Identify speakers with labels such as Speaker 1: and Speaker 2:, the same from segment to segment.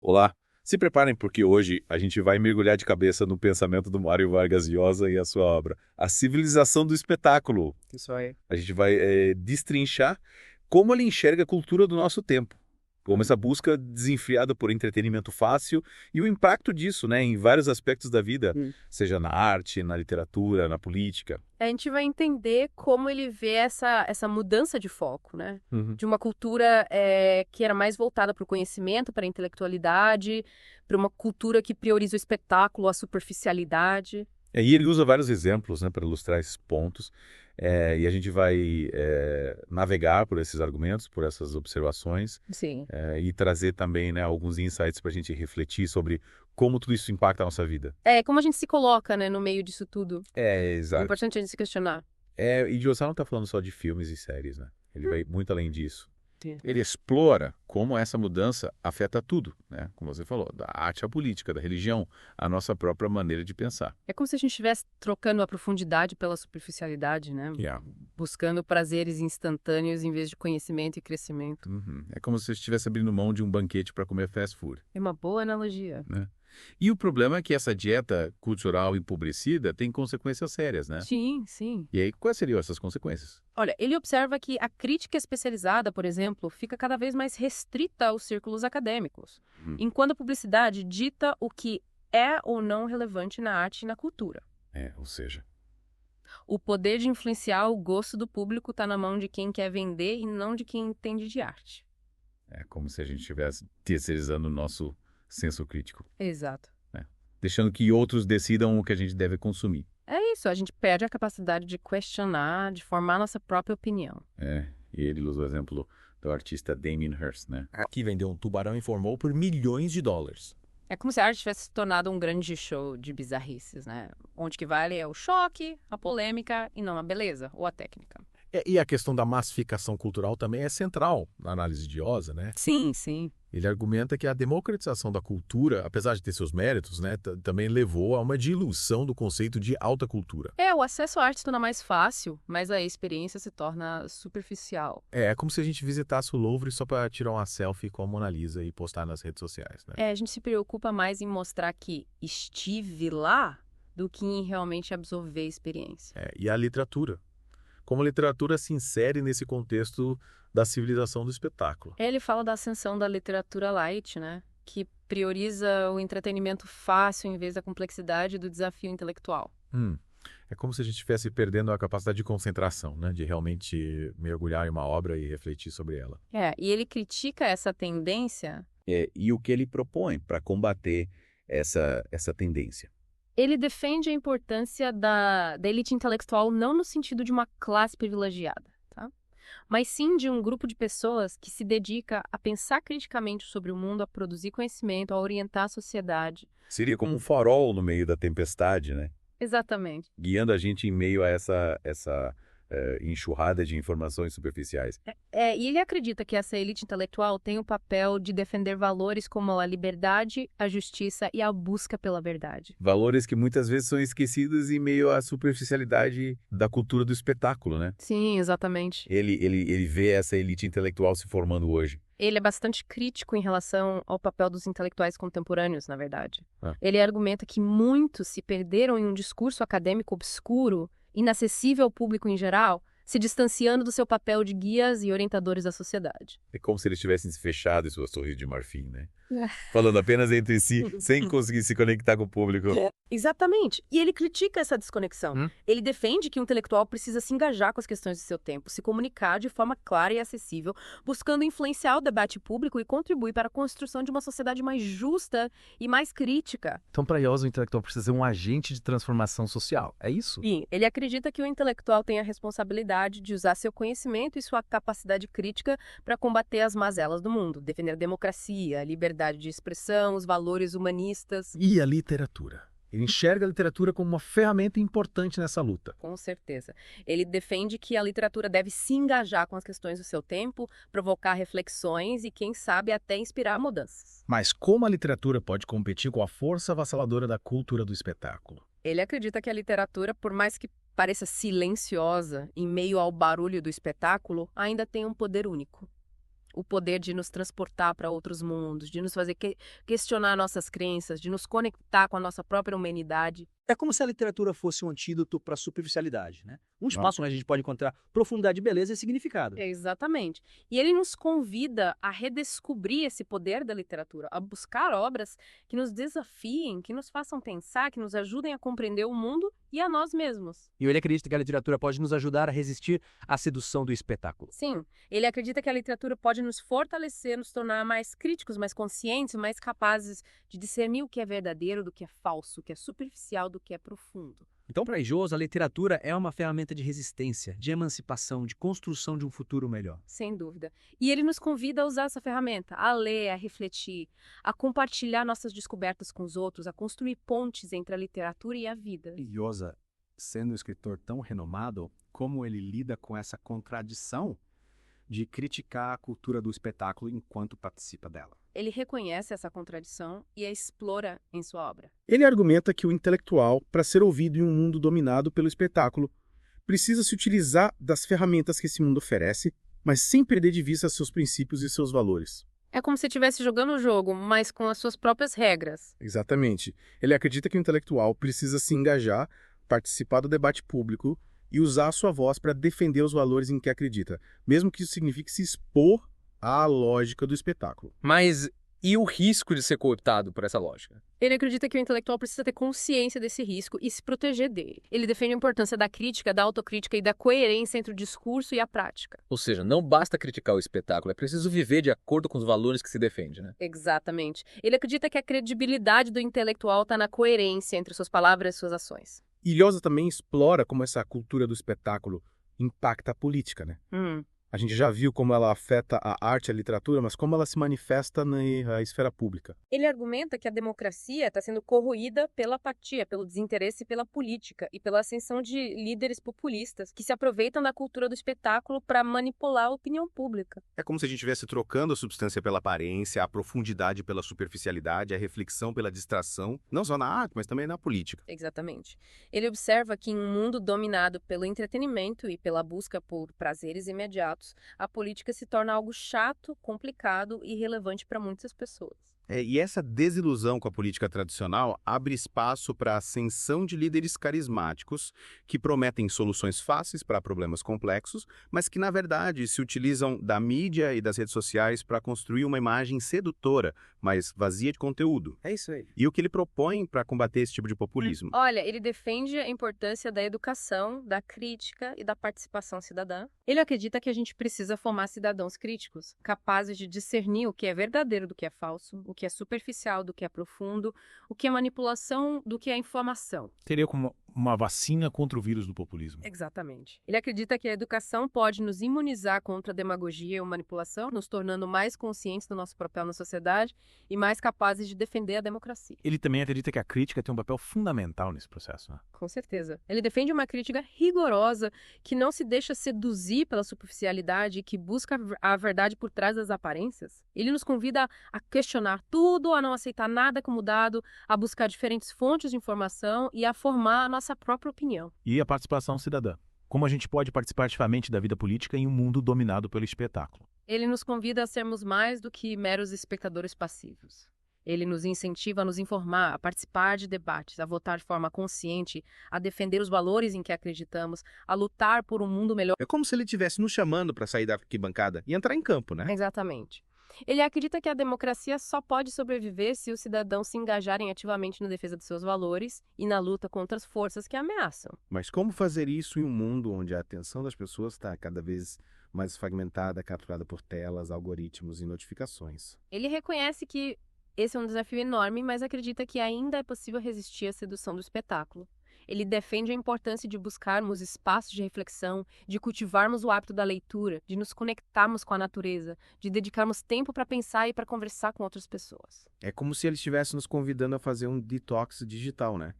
Speaker 1: Olá, se preparem porque hoje a gente vai mergulhar de cabeça no pensamento do Mário Vargas Llosa e a sua obra, A Civilização do Espetáculo.
Speaker 2: Isso aí.
Speaker 1: A gente vai destrinchar como ele enxerga a cultura do nosso tempo, como essa busca desenfreada por entretenimento fácil e o impacto disso, né, em vários aspectos da vida, seja na arte, na literatura, na política.
Speaker 2: A gente vai entender como ele vê essa mudança de foco, né?
Speaker 1: Uhum.
Speaker 2: De uma cultura que era mais voltada para o conhecimento, para a intelectualidade, para uma cultura que prioriza o espetáculo, a superficialidade.
Speaker 1: E ele usa vários exemplos, né, para ilustrar esses pontos, e a gente vai navegar por esses argumentos, por essas observações,
Speaker 2: Sim.
Speaker 1: e trazer também, né, alguns insights para a gente refletir sobre como tudo isso impacta a nossa vida.
Speaker 2: Como a gente se coloca, né, no meio disso tudo. É
Speaker 1: Exato.
Speaker 2: importante a gente se questionar.
Speaker 1: E Diossá não está falando só de filmes e séries, né? Ele vai muito além disso.
Speaker 3: Ele explora como essa mudança afeta tudo, né? Como você falou, da arte à política, da religião, a nossa própria maneira de pensar.
Speaker 2: É como se a gente estivesse trocando a profundidade pela superficialidade, né?
Speaker 3: Yeah.
Speaker 2: Buscando prazeres instantâneos em vez de conhecimento e crescimento.
Speaker 3: Uhum. É como se você estivesse abrindo mão de um banquete para comer fast food.
Speaker 2: É uma boa analogia.
Speaker 3: Né? E o problema é que essa dieta cultural empobrecida tem consequências sérias, né?
Speaker 2: Sim, sim.
Speaker 3: E aí, quais seriam essas consequências?
Speaker 2: Olha, ele observa que a crítica especializada, por exemplo, fica cada vez mais restrita aos círculos acadêmicos, enquanto a publicidade dita o que é ou não relevante na arte e na cultura.
Speaker 3: Ou seja...
Speaker 2: O poder de influenciar o gosto do público está na mão de quem quer vender e não de quem entende de arte.
Speaker 3: É como se a gente estivesse terceirizando o nosso senso crítico.
Speaker 2: Exato.
Speaker 3: Deixando que outros decidam o que a gente deve consumir.
Speaker 2: É isso, a gente perde a capacidade de questionar, de formar nossa própria opinião.
Speaker 3: E ele usa o exemplo do artista Damien Hirst, né?
Speaker 4: Que vendeu um tubarão e formou por milhões de dólares.
Speaker 2: É como se a arte tivesse se tornado um grande show de bizarrices, né? Onde que vale é o choque, a polêmica e não a beleza ou a técnica.
Speaker 4: E a questão da massificação cultural também é central na análise de Llosa, né?
Speaker 2: Sim, sim.
Speaker 4: Ele argumenta que a democratização da cultura, apesar de ter seus méritos, né, também levou a uma diluição do conceito de alta cultura.
Speaker 2: O acesso à arte se torna mais fácil, mas a experiência se torna superficial.
Speaker 4: É como se a gente visitasse o Louvre só para tirar uma selfie com a Mona Lisa e postar nas redes sociais, né?
Speaker 2: A gente se preocupa mais em mostrar que estive lá do que em realmente absorver a experiência.
Speaker 4: E a literatura. Como a literatura se insere nesse contexto da civilização do espetáculo.
Speaker 2: Ele fala da ascensão da literatura light, né? Que prioriza o entretenimento fácil em vez da complexidade do desafio intelectual.
Speaker 4: É como se a gente estivesse perdendo a capacidade de concentração, né? De realmente mergulhar em uma obra e refletir sobre ela.
Speaker 2: E ele critica essa tendência.
Speaker 1: E o que ele propõe para combater essa tendência?
Speaker 2: Ele defende a importância da elite intelectual não no sentido de uma classe privilegiada, tá? Mas sim de um grupo de pessoas que se dedica a pensar criticamente sobre o mundo, a produzir conhecimento, a orientar a sociedade.
Speaker 1: Seria como um farol no meio da tempestade, né?
Speaker 2: Exatamente.
Speaker 1: Guiando a gente em meio a essa enxurrada de informações superficiais.
Speaker 2: E ele acredita que essa elite intelectual tem o papel de defender valores como a liberdade, a justiça e a busca pela verdade.
Speaker 1: Valores que muitas vezes são esquecidos em meio à superficialidade da cultura do espetáculo, né?
Speaker 2: Sim, exatamente.
Speaker 1: Ele vê essa elite intelectual se formando hoje.
Speaker 2: Ele é bastante crítico em relação ao papel dos intelectuais contemporâneos, na verdade.
Speaker 1: Ah.
Speaker 2: Ele argumenta que muitos se perderam em um discurso acadêmico obscuro, inacessível ao público em geral, se distanciando do seu papel de guias e orientadores da sociedade.
Speaker 1: É como se eles tivessem se fechado em suas torres de marfim, né? Falando apenas entre si, sem conseguir se conectar com o público.
Speaker 2: Exatamente. E ele critica essa desconexão. Ele defende que o intelectual precisa se engajar com as questões do seu tempo, se comunicar de forma clara e acessível, buscando influenciar o debate público e contribuir para a construção de uma sociedade mais justa e mais crítica.
Speaker 5: Então, para Llosa, o intelectual precisa ser um agente de transformação social. É isso?
Speaker 2: Sim, ele acredita que o intelectual tem a responsabilidade de usar seu conhecimento e sua capacidade crítica para combater as mazelas do mundo, defender a democracia, a liberdade de expressão, os valores humanistas.
Speaker 4: E a literatura. Ele enxerga a literatura como uma ferramenta importante nessa luta.
Speaker 2: Com certeza. Ele defende que a literatura deve se engajar com as questões do seu tempo, provocar reflexões e, quem sabe, até inspirar mudanças.
Speaker 4: Mas como a literatura pode competir com a força avassaladora da cultura do espetáculo?
Speaker 2: Ele acredita que a literatura, por mais que pareça silenciosa em meio ao barulho do espetáculo, ainda tem um poder único. O poder de nos transportar para outros mundos, de nos fazer questionar nossas crenças, de nos conectar com a nossa própria humanidade.
Speaker 6: É como se a literatura fosse um antídoto para a superficialidade, né? Um espaço onde a gente pode encontrar profundidade, beleza e significado.
Speaker 2: Exatamente. E ele nos convida a redescobrir esse poder da literatura, a buscar obras que nos desafiem, que nos façam pensar, que nos ajudem a compreender o mundo e a nós mesmos.
Speaker 6: E ele acredita que a literatura pode nos ajudar a resistir à sedução do espetáculo.
Speaker 2: Sim, ele acredita que a literatura pode nos fortalecer, nos tornar mais críticos, mais conscientes, mais capazes de discernir o que é verdadeiro do que é falso, o que é superficial do que é profundo.
Speaker 6: Então, para Ijós, a literatura é uma ferramenta de resistência, de emancipação, de construção de um futuro melhor.
Speaker 2: Sem dúvida. E ele nos convida a usar essa ferramenta, a ler, a refletir, a compartilhar nossas descobertas com os outros, a construir pontes entre a literatura e a vida.
Speaker 7: E Iosa, sendo um escritor tão renomado, como ele lida com essa contradição de criticar a cultura do espetáculo enquanto participa dela?
Speaker 2: Ele reconhece essa contradição e a explora em sua obra.
Speaker 8: Ele argumenta que o intelectual, para ser ouvido em um mundo dominado pelo espetáculo, precisa se utilizar das ferramentas que esse mundo oferece, mas sem perder de vista seus princípios e seus valores.
Speaker 2: É como se estivesse jogando o jogo, mas com as suas próprias regras.
Speaker 8: Exatamente. Ele acredita que o intelectual precisa se engajar, participar do debate público e usar a sua voz para defender os valores em que acredita, mesmo que isso signifique se expor à lógica do espetáculo.
Speaker 9: Mas e o risco de ser cooptado por essa lógica?
Speaker 2: Ele acredita que o intelectual precisa ter consciência desse risco e se proteger dele. Ele defende a importância da crítica, da autocrítica e da coerência entre o discurso e a prática.
Speaker 9: Ou seja, não basta criticar o espetáculo, é preciso viver de acordo com os valores que se defende, né?
Speaker 2: Exatamente. Ele acredita que a credibilidade do intelectual está na coerência entre suas palavras e suas ações.
Speaker 8: Ilhosa também explora como essa cultura do espetáculo impacta a política, né? A gente já viu como ela afeta a arte e a literatura, mas como ela se manifesta na esfera pública.
Speaker 2: Ele argumenta que a democracia está sendo corroída pela apatia, pelo desinteresse pela política e pela ascensão de líderes populistas que se aproveitam da cultura do espetáculo para manipular a opinião pública.
Speaker 10: É como se a gente estivesse trocando a substância pela aparência, a profundidade pela superficialidade, a reflexão pela distração, não só na arte, mas também na política.
Speaker 2: Exatamente. Ele observa que em um mundo dominado pelo entretenimento e pela busca por prazeres imediatos, a política se torna algo chato, complicado e irrelevante para muitas pessoas.
Speaker 10: E essa desilusão com a política tradicional abre espaço para a ascensão de líderes carismáticos que prometem soluções fáceis para problemas complexos, mas que, na verdade, se utilizam da mídia e das redes sociais para construir uma imagem sedutora, mas vazia de conteúdo.
Speaker 6: É isso aí.
Speaker 10: E o que ele propõe para combater esse tipo de populismo?
Speaker 2: Olha, ele defende a importância da educação, da crítica e da participação cidadã. Ele acredita que a gente precisa formar cidadãos críticos, capazes de discernir o que é verdadeiro do que é falso, o que é superficial do que é profundo, o que é manipulação do que é informação.
Speaker 4: Seria como uma vacina contra o vírus do populismo.
Speaker 2: Exatamente. Ele acredita que a educação pode nos imunizar contra a demagogia e a manipulação, nos tornando mais conscientes do nosso papel na sociedade e mais capazes de defender a democracia.
Speaker 4: Ele também acredita que a crítica tem um papel fundamental nesse processo, né?
Speaker 2: Com certeza. Ele defende uma crítica rigorosa que não se deixa seduzir pela superficialidade e que busca a verdade por trás das aparências. Ele nos convida a questionar tudo, a não aceitar nada como dado, a buscar diferentes fontes de informação e a formar a nossa própria opinião.
Speaker 4: E a participação cidadã. Como a gente pode participar ativamente da vida política em um mundo dominado pelo espetáculo?
Speaker 2: Ele nos convida a sermos mais do que meros espectadores passivos. Ele nos incentiva a nos informar, a participar de debates, a votar de forma consciente, a defender os valores em que acreditamos, a lutar por um mundo melhor.
Speaker 10: É como se ele estivesse nos chamando para sair da arquibancada e entrar em campo, né?
Speaker 2: Exatamente. Ele acredita que a democracia só pode sobreviver se os cidadãos se engajarem ativamente na defesa de seus valores e na luta contra as forças que ameaçam.
Speaker 10: Mas como fazer isso em um mundo onde a atenção das pessoas está cada vez mais fragmentada, capturada por telas, algoritmos e notificações?
Speaker 2: Ele reconhece que esse é um desafio enorme, mas acredita que ainda é possível resistir à sedução do espetáculo. Ele defende a importância de buscarmos espaços de reflexão, de cultivarmos o hábito da leitura, de nos conectarmos com a natureza, de dedicarmos tempo para pensar e para conversar com outras pessoas.
Speaker 10: É como se ele estivesse nos convidando a fazer um detox digital, né?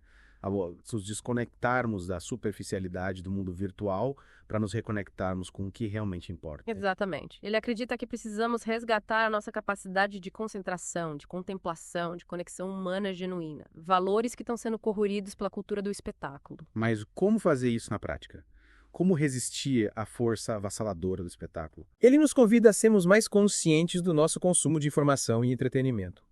Speaker 10: A nos desconectarmos da superficialidade do mundo virtual para nos reconectarmos com o que realmente importa.
Speaker 2: Exatamente. Ele acredita que precisamos resgatar a nossa capacidade de concentração, de contemplação, de conexão humana genuína. Valores que estão sendo corroídos pela cultura do espetáculo.
Speaker 10: Mas como fazer isso na prática?
Speaker 8: como resistir à força avassaladora do espetáculo?
Speaker 11: Ele nos convida a sermos mais conscientes do nosso consumo de informação e entretenimento.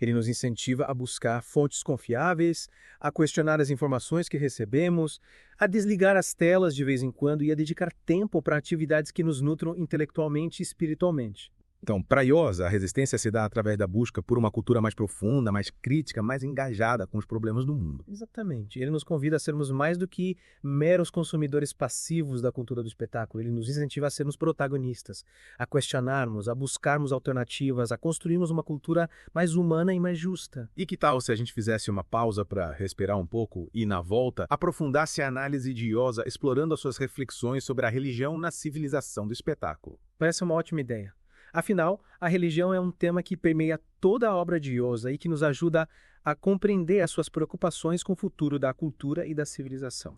Speaker 11: Ele nos incentiva a buscar fontes confiáveis, a questionar as informações que recebemos, a desligar as telas de vez em quando e a dedicar tempo para atividades que nos nutram intelectualmente e espiritualmente.
Speaker 8: Então, para Iosa, a resistência se dá através da busca por uma cultura mais profunda, mais crítica, mais engajada com os problemas do mundo.
Speaker 11: Exatamente. Ele nos convida a sermos mais do que meros consumidores passivos da cultura do espetáculo. Ele nos incentiva a sermos protagonistas, a questionarmos, a buscarmos alternativas, a construirmos uma cultura mais humana e mais justa.
Speaker 8: E que tal se a gente fizesse uma pausa para respirar um pouco e, na volta, aprofundasse a análise de Iosa explorando as suas reflexões sobre a religião na civilização do espetáculo?
Speaker 11: Parece uma ótima ideia. Afinal, a religião é um tema que permeia toda a obra de Iosa e que nos ajuda a compreender as suas preocupações com o futuro da cultura e da civilização.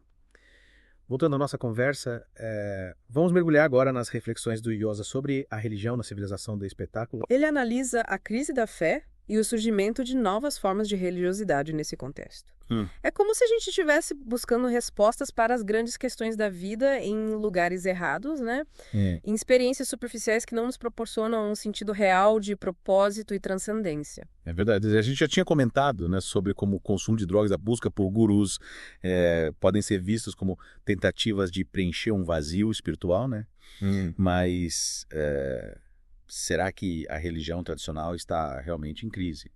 Speaker 11: Voltando à nossa conversa, vamos mergulhar agora nas reflexões do Iosa sobre a religião na civilização do espetáculo.
Speaker 2: Ele analisa a crise da fé e o surgimento de novas formas de religiosidade nesse contexto. É como se a gente estivesse buscando respostas para as grandes questões da vida em lugares errados, né? Em experiências superficiais que não nos proporcionam um sentido real de propósito e transcendência.
Speaker 1: É verdade. A gente já tinha comentado, né, sobre como o consumo de drogas, a busca por gurus, podem ser vistos como tentativas de preencher um vazio espiritual, né? Mas será que a religião tradicional está realmente em crise?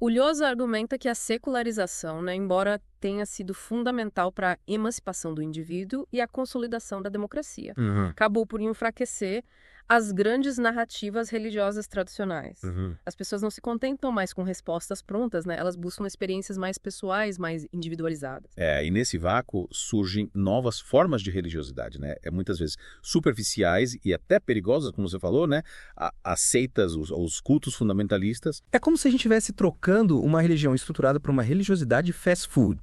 Speaker 2: O Iosa argumenta que a secularização, né, embora tenha sido fundamental para a emancipação do indivíduo e a consolidação da democracia, acabou por enfraquecer as grandes narrativas religiosas tradicionais. As pessoas não se contentam mais com respostas prontas, né? Elas buscam experiências mais pessoais, mais individualizadas.
Speaker 1: E nesse vácuo surgem novas formas de religiosidade, né? Muitas vezes superficiais e até perigosas, como você falou, né? As seitas, os cultos fundamentalistas.
Speaker 11: É como se a gente estivesse trocando uma religião estruturada por uma religiosidade fast food,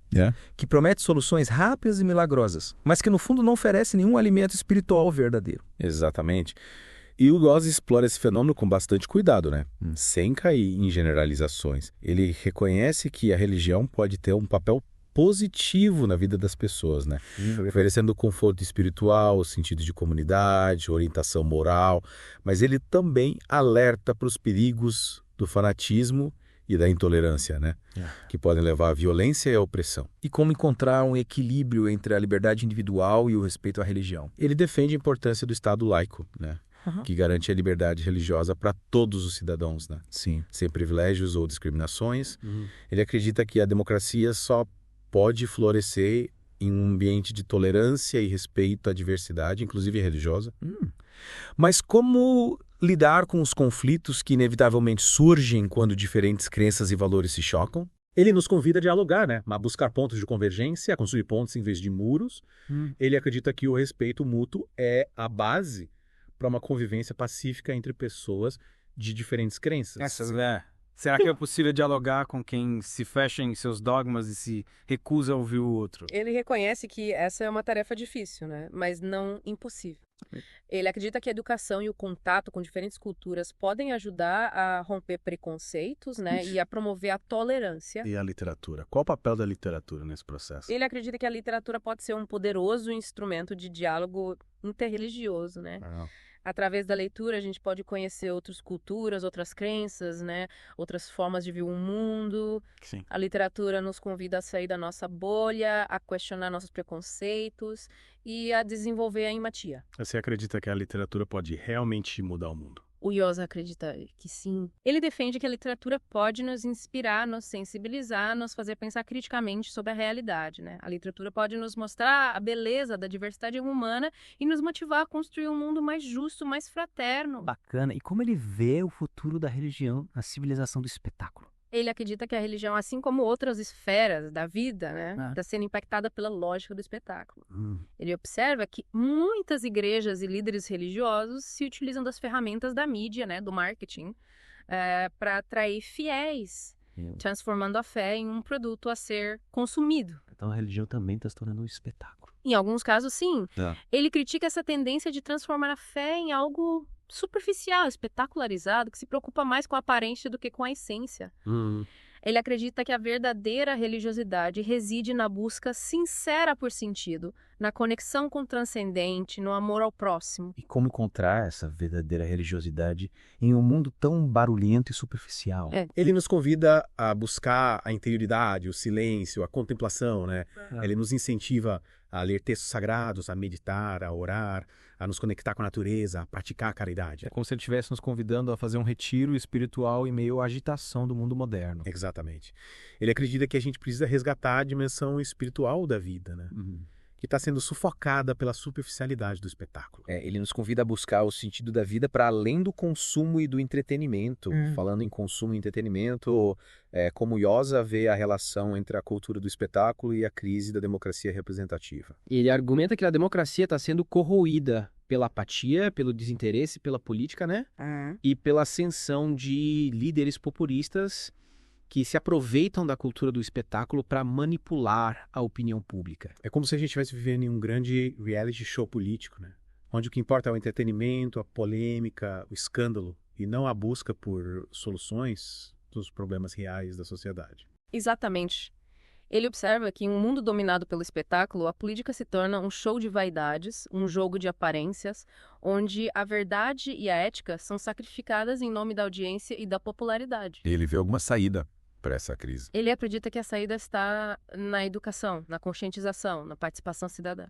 Speaker 11: que promete soluções rápidas e milagrosas, mas que no fundo não oferece nenhum alimento espiritual verdadeiro.
Speaker 1: Exatamente. E o Iosa explora esse fenômeno com bastante cuidado, né? Sem cair em generalizações. Ele reconhece que a religião pode ter um papel positivo na vida das pessoas, né? Oferecendo conforto espiritual, sentido de comunidade, orientação moral, mas ele também alerta para os perigos do fanatismo e da intolerância, né? Que podem levar à violência e à opressão.
Speaker 11: E como encontrar um equilíbrio entre a liberdade individual e o respeito à religião.
Speaker 1: Ele defende a importância do Estado laico, né? Que garante a liberdade religiosa para todos os cidadãos, né?
Speaker 11: Sim.
Speaker 1: Sem privilégios ou discriminações. Ele acredita que a democracia só pode florescer em um ambiente de tolerância e respeito à diversidade, inclusive religiosa.
Speaker 11: Mas como lidar com os conflitos que inevitavelmente surgem quando diferentes crenças e valores se chocam?
Speaker 8: Ele nos convida a dialogar, né? A buscar pontos de convergência, a construir pontes em vez de muros. Ele acredita que o respeito mútuo é a base para uma convivência pacífica entre pessoas de diferentes crenças.
Speaker 12: Será que é possível dialogar com quem se fecha em seus dogmas e se recusa a ouvir o outro?
Speaker 2: Ele reconhece que essa é uma tarefa difícil, né? Mas não impossível. Ele acredita que a educação e o contato com diferentes culturas podem ajudar a romper preconceitos, né? E a promover a tolerância.
Speaker 7: E a literatura? Qual o papel da literatura nesse processo?
Speaker 2: Ele acredita que a literatura pode ser um poderoso instrumento de diálogo interreligioso, né? Através da leitura, a gente pode conhecer outras culturas, outras crenças, né? Outras formas de ver o mundo.
Speaker 7: Sim.
Speaker 2: A literatura nos convida a sair da nossa bolha, a questionar nossos preconceitos e a desenvolver a empatia.
Speaker 7: Você acredita que a literatura pode realmente mudar o mundo?
Speaker 2: O Iosa acredita que sim. Ele defende que a literatura pode nos inspirar, nos sensibilizar, nos fazer pensar criticamente sobre a realidade, né? A literatura pode nos mostrar a beleza da diversidade humana e nos motivar a construir um mundo mais justo, mais fraterno.
Speaker 6: Bacana. E como ele vê o futuro da religião na civilização do espetáculo?
Speaker 2: Ele acredita que a religião, assim como outras esferas da vida, né, está sendo impactada pela lógica do espetáculo. Ele observa que muitas igrejas e líderes religiosos se utilizam das ferramentas da mídia, né, do marketing, para atrair fiéis, transformando a fé em um produto a ser consumido.
Speaker 6: Então a religião também está se tornando um espetáculo.
Speaker 2: Em alguns casos, sim. Ele critica essa tendência de transformar a fé em algo superficial, espetacularizado, que se preocupa mais com a aparência do que com a essência. Ele acredita que a verdadeira religiosidade reside na busca sincera por sentido, na conexão com o transcendente, no amor ao próximo.
Speaker 13: E como encontrar essa verdadeira religiosidade em um mundo tão barulhento e superficial?
Speaker 8: Ele nos convida a buscar a interioridade, o silêncio, a contemplação, né? Ele nos incentiva a ler textos sagrados, a meditar, a orar, a nos conectar com a natureza, a praticar a caridade.
Speaker 11: É como se ele estivesse nos convidando a fazer um retiro espiritual em meio à agitação do mundo moderno.
Speaker 8: Exatamente. Ele acredita que a gente precisa resgatar a dimensão espiritual da vida, né? Que está sendo sufocada pela superficialidade do espetáculo.
Speaker 13: Ele nos convida a buscar o sentido da vida para além do consumo e do entretenimento. Falando em consumo e entretenimento, como Yoza vê a relação entre a cultura do espetáculo e a crise da democracia representativa.
Speaker 14: Ele argumenta que a democracia está sendo corroída pela apatia, pelo desinteresse pela política, né? E pela ascensão de líderes populistas que se aproveitam da cultura do espetáculo para manipular a opinião pública.
Speaker 8: É como se a gente estivesse vivendo em um grande reality show político, né? Onde o que importa é o entretenimento, a polêmica, o escândalo, e não a busca por soluções dos problemas reais da sociedade.
Speaker 2: Exatamente. Ele observa que em um mundo dominado pelo espetáculo, a política se torna um show de vaidades, um jogo de aparências, onde a verdade e a ética são sacrificadas em nome da audiência e da popularidade.
Speaker 3: Ele vê alguma saída para essa crise.
Speaker 2: Ele acredita que a saída está na educação, na conscientização, na participação cidadã.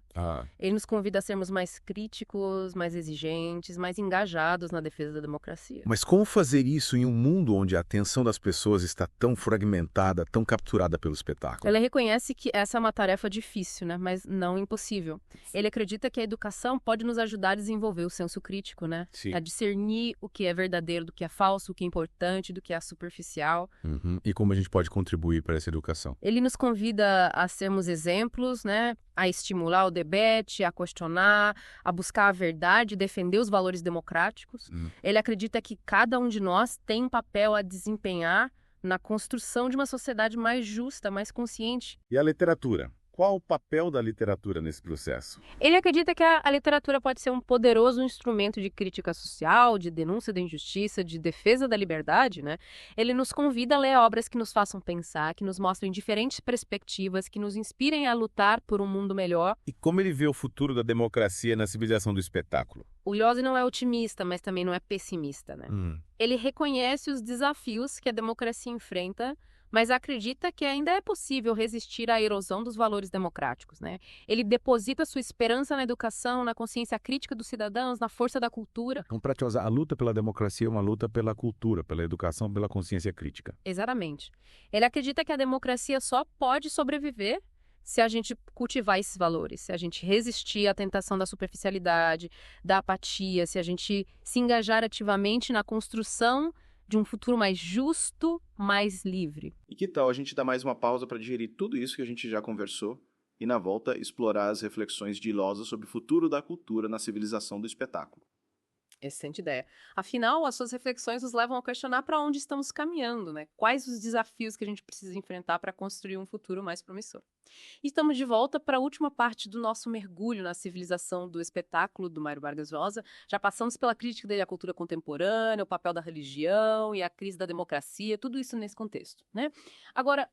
Speaker 2: Ele nos convida a sermos mais críticos, mais exigentes, mais engajados na defesa da democracia.
Speaker 3: Mas como fazer isso em um mundo onde a atenção das pessoas está tão fragmentada, tão capturada pelo espetáculo?
Speaker 2: Ele reconhece que essa é uma tarefa difícil, né? Mas não impossível. Ele acredita que a educação pode nos ajudar a desenvolver o senso crítico, né?
Speaker 3: Sim.
Speaker 2: A discernir o que é verdadeiro, do que é falso, o que é importante, do que é superficial.
Speaker 3: E como a gente pode contribuir para essa educação?
Speaker 2: Ele nos convida a sermos exemplos, né? A estimular o debate, a questionar, a buscar a verdade, defender os valores democráticos. Ele acredita que cada um de nós tem um papel a desempenhar na construção de uma sociedade mais justa, mais consciente.
Speaker 3: E a literatura? Qual o papel da literatura nesse processo?
Speaker 2: Ele acredita que a literatura pode ser um poderoso instrumento de crítica social, de denúncia da injustiça, de defesa da liberdade, né? Ele nos convida a ler obras que nos façam pensar, que nos mostrem diferentes perspectivas, que nos inspirem a lutar por um mundo melhor.
Speaker 3: E como ele vê o futuro da democracia na civilização do espetáculo?
Speaker 2: O Yoza não é otimista, mas também não é pessimista, né? Ele reconhece os desafios que a democracia enfrenta, mas acredita que ainda é possível resistir à erosão dos valores democráticos, né? Ele deposita sua esperança na educação, na consciência crítica dos cidadãos, na força da cultura.
Speaker 3: Então, para te usar, a luta pela democracia é uma luta pela cultura, pela educação, pela consciência crítica.
Speaker 2: Exatamente. Ele acredita que a democracia só pode sobreviver se a gente cultivar esses valores, se a gente resistir à tentação da superficialidade, da apatia, se a gente se engajar ativamente na construção de um futuro mais justo, mais livre.
Speaker 15: E que tal a gente dar mais uma pausa para digerir tudo isso que a gente já conversou e, na volta, explorar as reflexões de Yoza sobre o futuro da cultura na civilização do espetáculo?
Speaker 2: Excelente ideia. Afinal, as suas reflexões nos levam a questionar para onde estamos caminhando, né? Quais os desafios que a gente precisa enfrentar para construir um futuro mais promissor. E estamos de volta para a última parte do nosso mergulho na civilização do espetáculo do Mário Vargas Llosa. Já passamos pela crítica dele à cultura contemporânea, o papel da religião e a crise da democracia, tudo isso nesse contexto, né? Agora,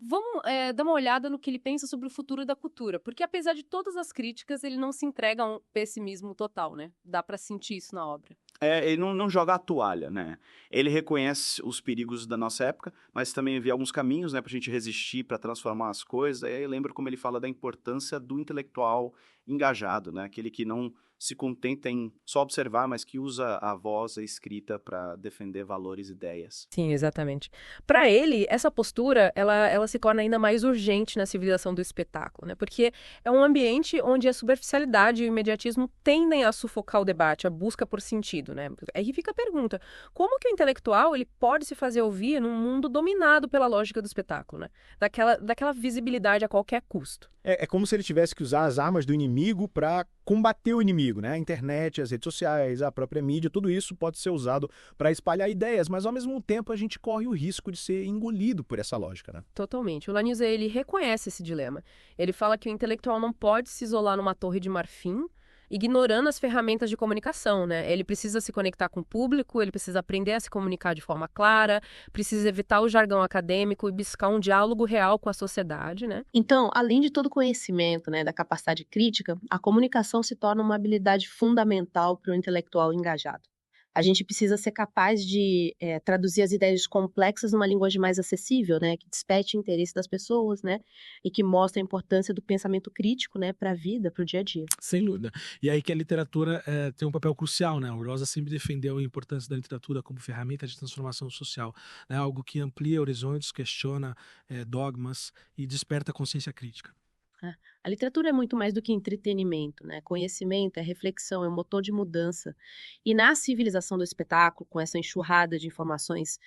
Speaker 2: vamos dar uma olhada no que ele pensa sobre o futuro da cultura, porque apesar de todas as críticas, ele não se entrega a um pessimismo total, né? Dá para sentir isso na obra.
Speaker 15: Ele não joga a toalha, né? Ele reconhece os perigos da nossa época, mas também vê alguns caminhos, né, pra gente resistir, para transformar as coisas. Aí eu lembro como ele fala da importância do intelectual engajado, né? Aquele que não se contenta em só observar, mas que usa a voz, a escrita para defender valores e ideias.
Speaker 2: Sim, exatamente. Para ele, essa postura, ela se torna ainda mais urgente na civilização do espetáculo, né? Porque é um ambiente onde a superficialidade e o imediatismo tendem a sufocar o debate, a busca por sentido, né? Aí fica a pergunta, como que o intelectual ele pode se fazer ouvir num mundo dominado pela lógica do espetáculo, né? Daquela visibilidade a qualquer custo.
Speaker 6: É como se ele tivesse que usar as armas do inimigo para combater o inimigo, né? A internet, as redes sociais, a própria mídia, tudo isso pode ser usado para espalhar ideias, mas ao mesmo tempo a gente corre o risco de ser engolido por essa lógica, né?
Speaker 2: Totalmente. O Lanuse, ele reconhece esse dilema. Ele fala que o intelectual não pode se isolar numa torre de marfim, ignorando as ferramentas de comunicação, né? Ele precisa se conectar com o público, ele precisa aprender a se comunicar de forma clara, precisa evitar o jargão acadêmico e buscar um diálogo real com a sociedade, né?
Speaker 16: Então, além de todo o conhecimento, né, da capacidade crítica, a comunicação se torna uma habilidade fundamental para o intelectual engajado. A gente precisa ser capaz de traduzir as ideias complexas numa linguagem mais acessível, né, que desperte o interesse das pessoas, né, e que mostre a importância do pensamento crítico, né, para a vida, para o dia a dia.
Speaker 17: Sem dúvida. E aí que a literatura tem um papel crucial, né? O Rosa sempre defendeu a importância da literatura como ferramenta de transformação social, né? Algo que amplia horizontes, questiona dogmas e desperta a consciência crítica.
Speaker 16: A literatura é muito mais do que entretenimento, né? Conhecimento é reflexão, é um motor de mudança. E na civilização do espetáculo, com essa enxurrada de informações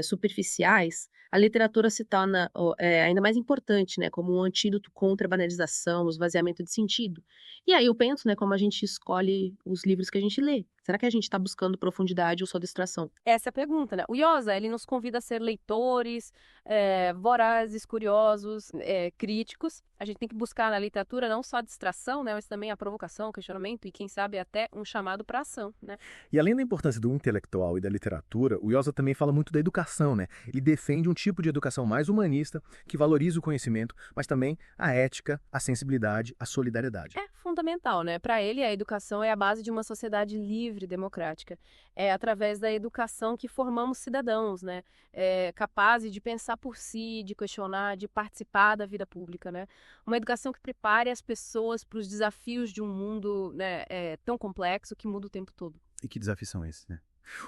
Speaker 16: superficiais, a literatura se torna ainda mais importante, né? Como um antídoto contra a banalização, o esvaziamento de sentido. E aí eu penso, né, como a gente escolhe os livros que a gente lê. Será que a gente está buscando profundidade ou só distração?
Speaker 2: Essa é a pergunta, né? O Iosa, ele nos convida a ser leitores, vorazes, curiosos, críticos. A gente tem que buscar na literatura não só a distração, né, mas também a provocação, o questionamento e, quem sabe, até um chamado para ação, né?
Speaker 6: E além da importância do intelectual e da literatura, o Iosa também fala muito da educação, né? Ele defende um tipo de educação mais humanista, que valoriza o conhecimento, mas também a ética, a sensibilidade, a solidariedade.
Speaker 2: É fundamental, né? Para ele, a educação é a base de uma sociedade livre e democrática. É através da educação que formamos cidadãos, né? Capazes de pensar por si, de questionar, de participar da vida pública, né? Uma educação que prepare as pessoas para os desafios de um mundo, né, tão complexo que muda o tempo todo.
Speaker 18: E que desafios são esses, né?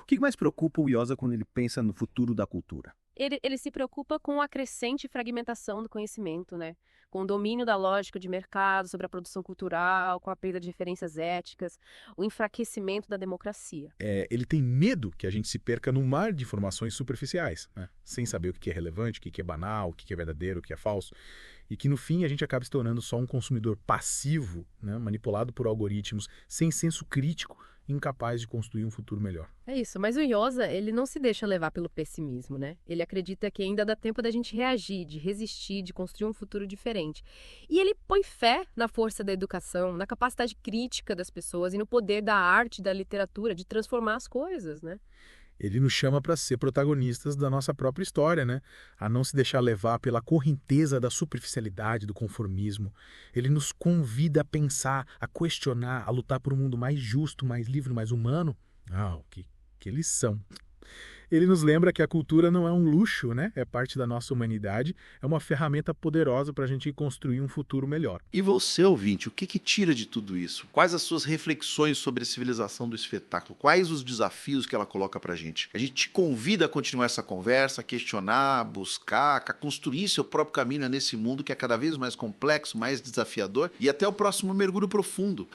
Speaker 18: O que mais preocupa o Iosa quando ele pensa no futuro da cultura?
Speaker 2: Ele se preocupa com a crescente fragmentação do conhecimento, né? Com o domínio da lógica de mercado sobre a produção cultural, com a perda de referências éticas, o enfraquecimento da democracia.
Speaker 4: Ele tem medo que a gente se perca num mar de informações superficiais, né? Sem saber o que é relevante, o que é banal, o que é verdadeiro, o que é falso. E que no fim a gente acaba se tornando só um consumidor passivo, né? Manipulado por algoritmos, sem senso crítico, incapaz de construir um futuro melhor.
Speaker 2: É isso, mas o Iosa, ele não se deixa levar pelo pessimismo, né? Ele acredita que ainda dá tempo da gente reagir, de resistir, de construir um futuro diferente. E ele põe fé na força da educação, na capacidade crítica das pessoas e no poder da arte, da literatura, de transformar as coisas, né?
Speaker 4: Ele nos chama para ser protagonistas da nossa própria história, né? A não se deixar levar pela correnteza da superficialidade, do conformismo. Ele nos convida a pensar, a questionar, a lutar por um mundo mais justo, mais livre, mais humano. Que lição! Ele nos lembra que a cultura não é um luxo, né? É parte da nossa humanidade, é uma ferramenta poderosa para a gente construir um futuro melhor.
Speaker 19: E você, ouvinte, o que tira de tudo isso? Quais as suas reflexões sobre a civilização do espetáculo? Quais os desafios que ela coloca para a gente? A gente te convida a continuar essa conversa, a questionar, a buscar, a construir seu próprio caminho nesse mundo que é cada vez mais complexo, mais desafiador. E até o próximo mergulho profundo.